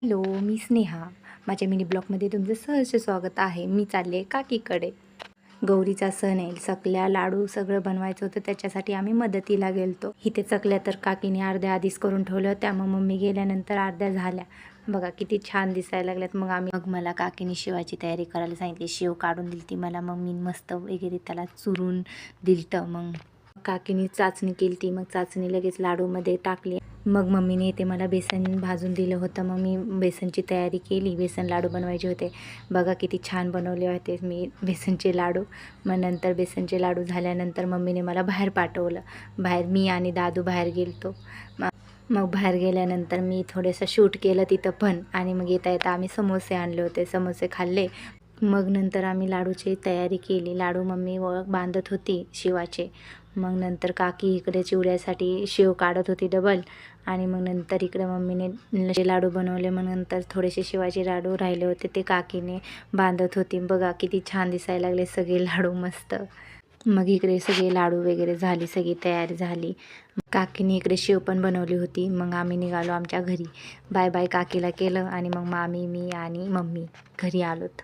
Hello, मी स्नेहा. माझ्या mini ब्लॉगमध्ये तुमचं सहर्ष स्वागत आहे. मी चालले काकीकडे. गौरीचा सण येईल, चकल्या, लाडू सगळं बनवायचं होतं, त्याच्यासाठी आम्ही मदतीला गेलतो. इथे चकल्या तर काकीने अर्ध्या आधीच करून ठेवल्या होत्या, मग मम्मी गेल्यानंतर अर्ध्या झाल्या. बघा किती छान दिसायला लागल्यात. मग मला काकीने शिवायची तयारी करायला सांगितली. शेव काढून दिली ती मला मम्मीने मस्त वगैरे त्याला चुरून दिलतं. मग काकीने चाचणी केली ती, मग चाचणी लगेच लाडूमध्ये टाकली. मग मम्मीने इथे मला बेसन भाजून दिलं होतं. मग मी बेसनची तयारी केली. बेसन लाडू बनवायचे होते. बघा किती छान बनवले होते मी बेसनचे लाडू. मग नंतर बेसनचे लाडू झाल्यानंतर मम्मीने मला बाहेर पाठवलं. बाहेर मी आणि दादू बाहेर गेलतो. मग बाहेर गेल्यानंतर मी थोडंसं शूट केलं तिथं पण. आणि मग येता येता आम्ही समोसे आणले होते, समोसे खाल्ले. मग नंतर आम्ही लाडूची तयारी केली. लाडू मम्मी बांधत होती शिवाचे. मग नंतर काकी इकडे चिवड्यासाठी शेव काढत होती डबल. आणि मग नंतर इकडे मम्मीने लाडू बनवले. मग नंतर थोडेसे शिवाचे लाडू राहिले होते, ते काकीने बांधत होती. बघा किती छान दिसायला लागले सगळे लाडू मस्त. मग इकडे सगळे लाडू वगैरे झाली, सगळी तयारी झाली. काकीने इकडे शेव पण बनवली होती. मग आम्ही निघालो आमच्या घरी. बाय बाय काकीला केलं आणि मग मामी, मी आणि मम्मी घरी आलोत.